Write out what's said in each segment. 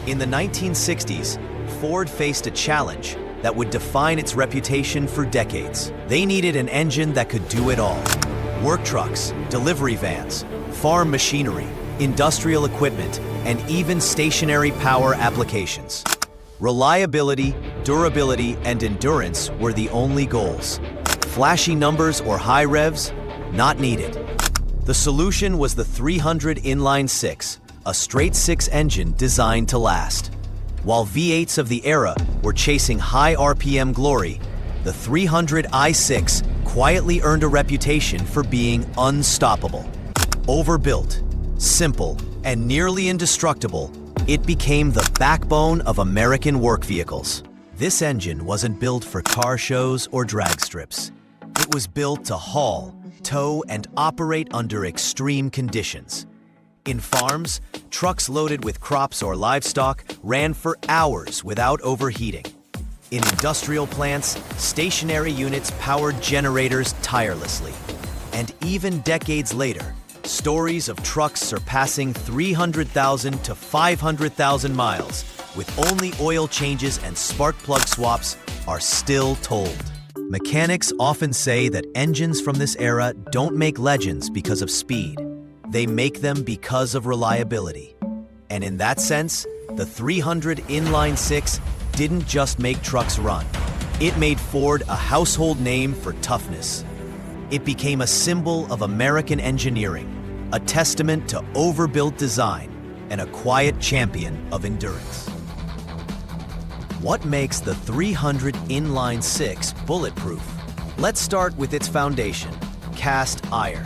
In the 1960s, Ford faced a challenge that would define its reputation for decades. They needed an engine that could do it all. Work trucks, delivery vans, farm machinery, industrial equipment, and even stationary power applications. Reliability, durability, and endurance were the only goals. Flashy numbers or high revs? Not needed. The solution was the 300 Inline 6, a straight-six engine designed to last. While V8s of the era were chasing high RPM glory, the 300 i6 quietly earned a reputation for being unstoppable. Overbuilt, simple, and nearly indestructible, it became the backbone of American work vehicles. This engine wasn't built for car shows or drag strips. It was built to haul, tow, and operate under extreme conditions. In farms, trucks loaded with crops or livestock ran for hours without overheating. In industrial plants, stationary units powered generators tirelessly. And even decades later, stories of trucks surpassing 300,000 to 500,000 miles with only oil changes and spark plug swaps are still told. Mechanics often say that engines from this era don't make legends because of speed. They make them because of reliability. And in that sense, the 300 Inline 6 didn't just make trucks run. It made Ford a household name for toughness. It became a symbol of American engineering, a testament to overbuilt design, and a quiet champion of endurance. What makes the 300 Inline 6 bulletproof? Let's start with its foundation, cast iron.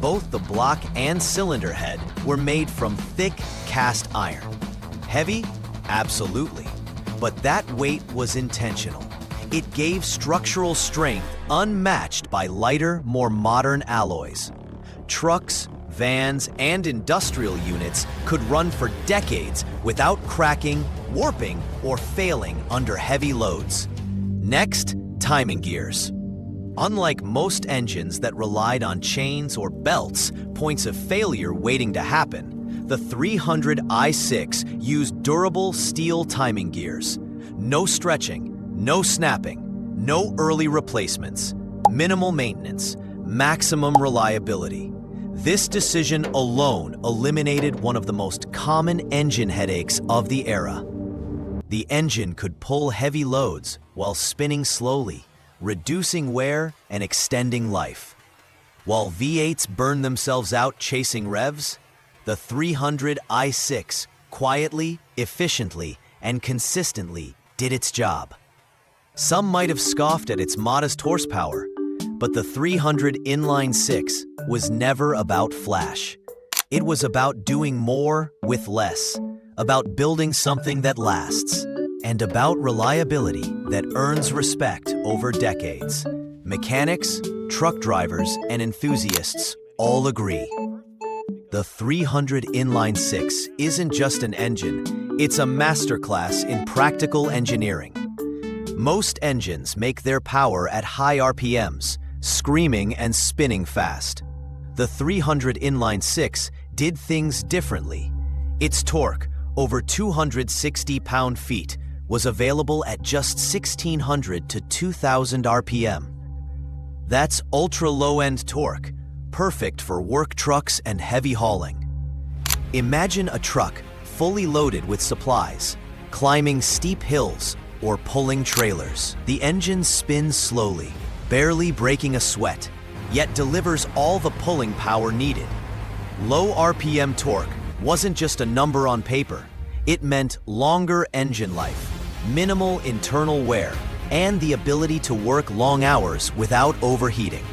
Both the block and cylinder head were made from thick cast iron. Heavy? Absolutely. But that weight was intentional. It gave structural strength unmatched by lighter, more modern alloys. Trucks, vans, and industrial units could run for decades without cracking, warping, or failing under heavy loads. Next, timing gears. Unlike most engines that relied on chains or belts, points of failure waiting to happen, the 300 i6 used durable steel timing gears. No stretching, no snapping, no early replacements, minimal maintenance, maximum reliability. This decision alone eliminated one of the most common engine headaches of the era. The engine could pull heavy loads while spinning slowly, reducing wear and extending life. While V8s burned themselves out chasing revs, the 300 i6 quietly, efficiently, and consistently did its job. Some might have scoffed at its modest horsepower, but the 300 Inline 6 was never about flash. It was about doing more with less, about building something that lasts, and about reliability that earns respect over decades. Mechanics, truck drivers, and enthusiasts all agree. The 300 Inline 6 isn't just an engine, it's a masterclass in practical engineering. Most engines make their power at high RPMs, screaming and spinning fast. The 300 Inline 6 did things differently. Its torque, over 260 pound-feet, was available at just 1,600 to 2,000 RPM. That's ultra-low-end torque, perfect for work trucks and heavy hauling. Imagine a truck fully loaded with supplies, climbing steep hills or pulling trailers. The engine spins slowly, barely breaking a sweat, yet delivers all the pulling power needed. Low RPM torque wasn't just a number on paper. It meant longer engine life, minimal internal wear, and the ability to work long hours without overheating.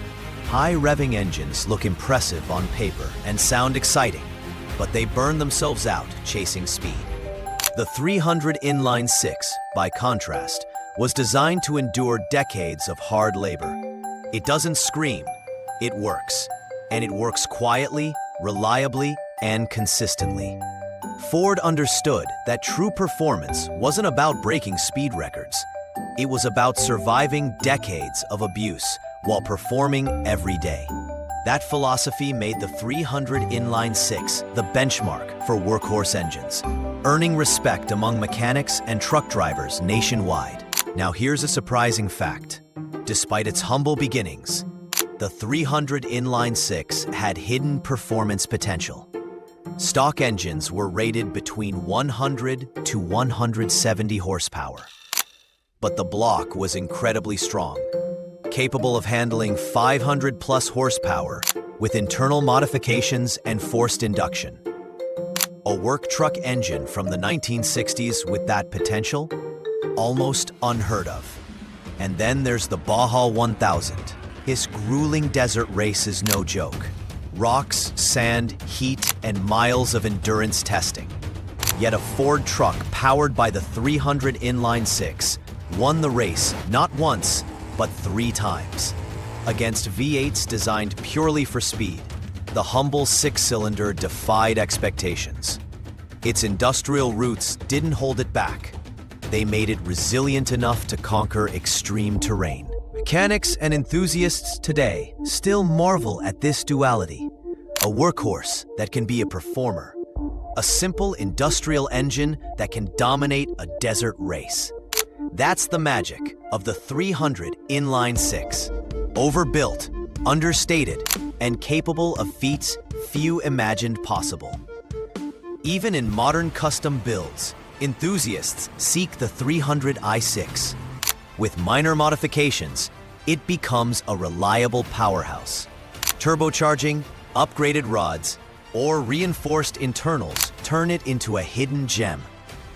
High-revving engines look impressive on paper and sound exciting, but they burn themselves out chasing speed. The 300 Inline 6, by contrast, was designed to endure decades of hard labor. It doesn't scream, it works. And it works quietly, reliably, and consistently. Ford understood that true performance wasn't about breaking speed records. It was about surviving decades of abuse while performing every day. That philosophy made the 300 Inline 6 the benchmark for workhorse engines, earning respect among mechanics and truck drivers nationwide. Now here's a surprising fact. Despite its humble beginnings, the 300 Inline 6 had hidden performance potential. Stock engines were rated between 100 to 170 horsepower. But the block was incredibly strong, capable of handling 500 plus horsepower with internal modifications and forced induction. A work truck engine from the 1960s with that potential? Almost unheard of. And then there's the Baja 1000. This grueling desert race is no joke. Rocks, sand, heat, and miles of endurance testing. Yet a Ford truck powered by the 300 Inline 6 won the race not once, but 3 times. Against V8s designed purely for speed, the humble 6-cylinder defied expectations. Its industrial roots didn't hold it back. They made it resilient enough to conquer extreme terrain. Mechanics and enthusiasts today still marvel at this duality. A workhorse that can be a performer. A simple industrial engine that can dominate a desert race. That's the magic of the 300 Inline 6. Overbuilt, understated, and capable of feats few imagined possible. Even in modern custom builds, enthusiasts seek the 300 i6. With minor modifications, it becomes a reliable powerhouse. Turbocharging, upgraded rods, or reinforced internals turn it into a hidden gem,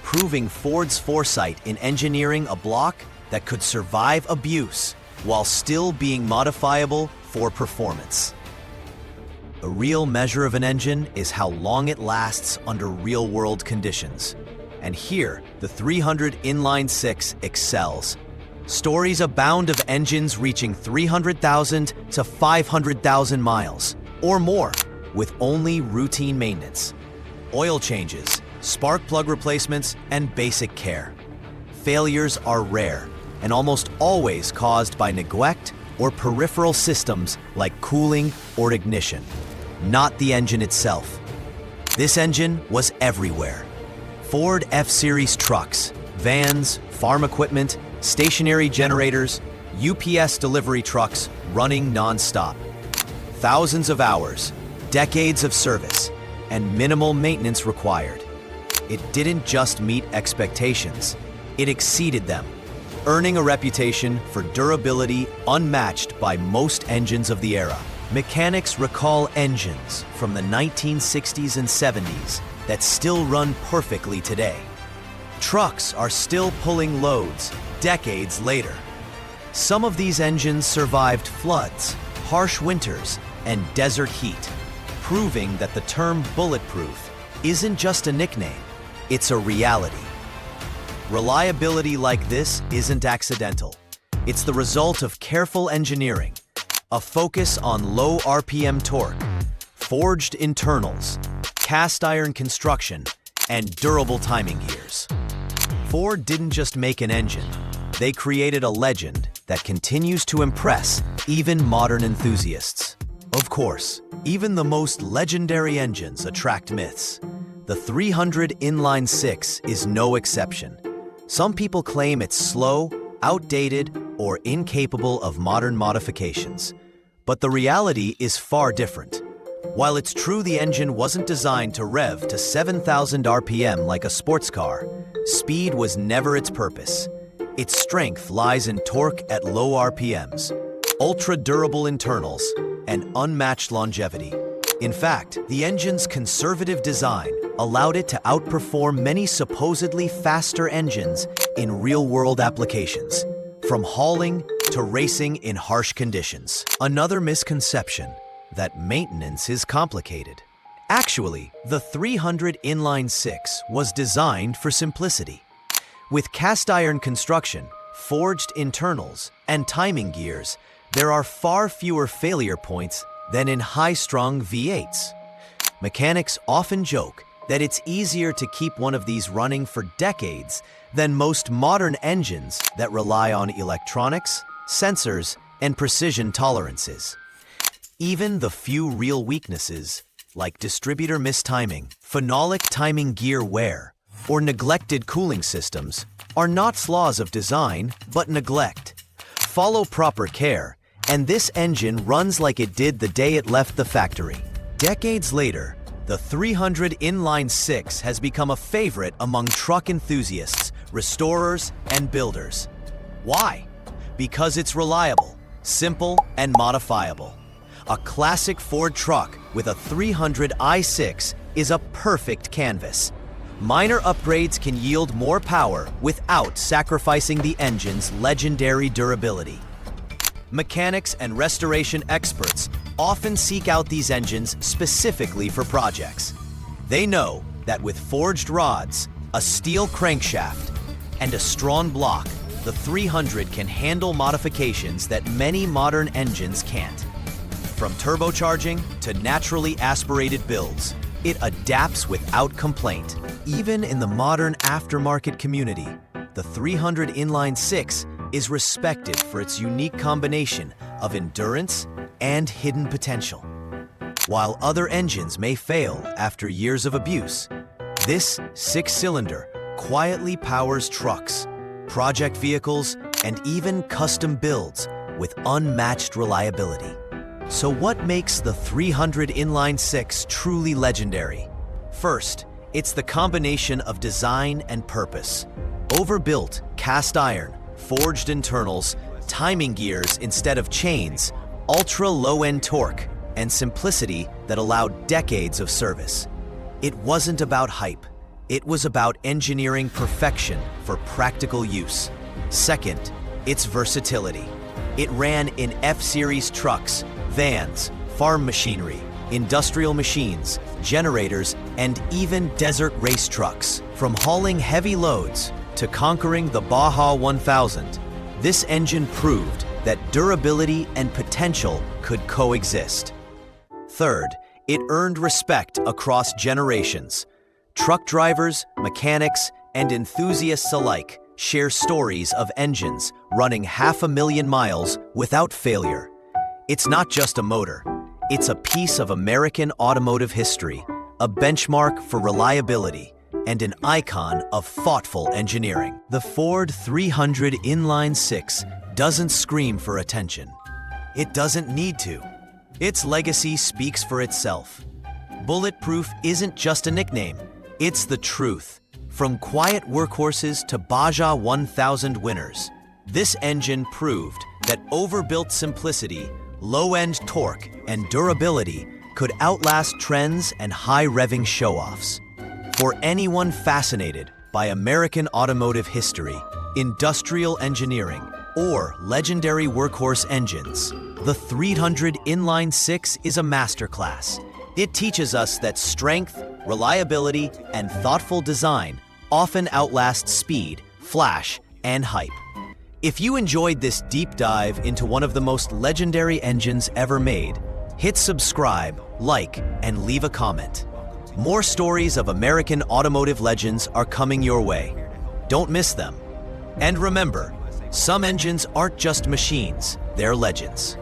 proving Ford's foresight in engineering a block that could survive abuse while still being modifiable for performance. The real measure of an engine is how long it lasts under real-world conditions. And here, the 300 Inline 6 excels. Stories abound of engines reaching 300,000 to 500,000 miles, or more, with only routine maintenance. Oil changes, spark plug replacements, and basic care. Failures are rare, and almost always caused by neglect or peripheral systems like cooling or ignition, not the engine itself. This engine was everywhere. Ford F-Series trucks, vans, farm equipment, stationary generators, UPS delivery trucks running non-stop. Thousands of hours, decades of service, and minimal maintenance required. It didn't just meet expectations, it exceeded them, earning a reputation for durability unmatched by most engines of the era. Mechanics recall engines from the 1960s and 70s that still run perfectly today. Trucks are still pulling loads decades later. Some of these engines survived floods, harsh winters, and desert heat, proving that the term bulletproof isn't just a nickname, it's a reality. Reliability like this isn't accidental. It's the result of careful engineering, a focus on low RPM torque, forged internals, cast iron construction, and durable timing gears. Ford didn't just make an engine, they created a legend that continues to impress even modern enthusiasts. Of course, even the most legendary engines attract myths. The 300 Inline 6 is no exception. Some people claim it's slow, outdated, or incapable of modern modifications. But the reality is far different. While it's true the engine wasn't designed to rev to 7,000 RPM like a sports car, speed was never its purpose. Its strength lies in torque at low RPMs, ultra-durable internals, and unmatched longevity. In fact, the engine's conservative design allowed it to outperform many supposedly faster engines in real-world applications, from hauling to racing in harsh conditions. Another misconception, that maintenance is complicated. Actually, the 300 Inline 6 was designed for simplicity. With cast iron construction, forged internals, and timing gears, there are far fewer failure points than in high-strung V8s. Mechanics often joke that it's easier to keep one of these running for decades than most modern engines that rely on electronics, sensors, and precision tolerances. Even the few real weaknesses, like distributor mistiming, phenolic timing gear wear, or neglected cooling systems, are not flaws of design, but neglect. Follow proper care, and this engine runs like it did the day it left the factory. Decades later, the 300 Inline 6 has become a favorite among truck enthusiasts, restorers, and builders. Why? Because it's reliable, simple, and modifiable. A classic Ford truck with a 300 i6 is a perfect canvas. Minor upgrades can yield more power without sacrificing the engine's legendary durability. Mechanics and restoration experts often seek out these engines specifically for projects. They know that with forged rods, a steel crankshaft, and a strong block, the 300 can handle modifications that many modern engines can't. From turbocharging to naturally aspirated builds, it adapts without complaint. Even in the modern aftermarket community, the 300 Inline 6 is respected for its unique combination of endurance and hidden potential. While other engines may fail after years of abuse, this six-cylinder quietly powers trucks, project vehicles, and even custom builds with unmatched reliability. So what makes the 300 Inline 6 truly legendary? First, it's the combination of design and purpose. Overbuilt cast iron, forged internals, timing gears instead of chains, ultra-low-end torque, and simplicity that allowed decades of service. It wasn't about hype. It was about engineering perfection for practical use. Second, its versatility. It ran in F-Series trucks, vans, farm machinery, industrial machines, generators, and even desert race trucks. From hauling heavy loads to conquering the Baja 1000, this engine proved that durability and potential could coexist. Third, it earned respect across generations. Truck drivers, mechanics, and enthusiasts alike share stories of engines running 500,000 miles without failure. It's not just a motor, it's a piece of American automotive history, a benchmark for reliability, and an icon of thoughtful engineering. The Ford 300 Inline 6 doesn't scream for attention. It doesn't need to. Its legacy speaks for itself. Bulletproof isn't just a nickname, it's the truth. From quiet workhorses to Baja 1000 winners, this engine proved that overbuilt simplicity, low-end torque, and durability could outlast trends and high-revving show-offs. For anyone fascinated by American automotive history, industrial engineering, or legendary workhorse engines, the 300 Inline 6 is a masterclass. It teaches us that strength, reliability, and thoughtful design often outlast speed, flash, and hype. If you enjoyed this deep dive into one of the most legendary engines ever made, hit subscribe, like, and leave a comment. More stories of American automotive legends are coming your way. Don't miss them. And remember, some engines aren't just machines, they're legends.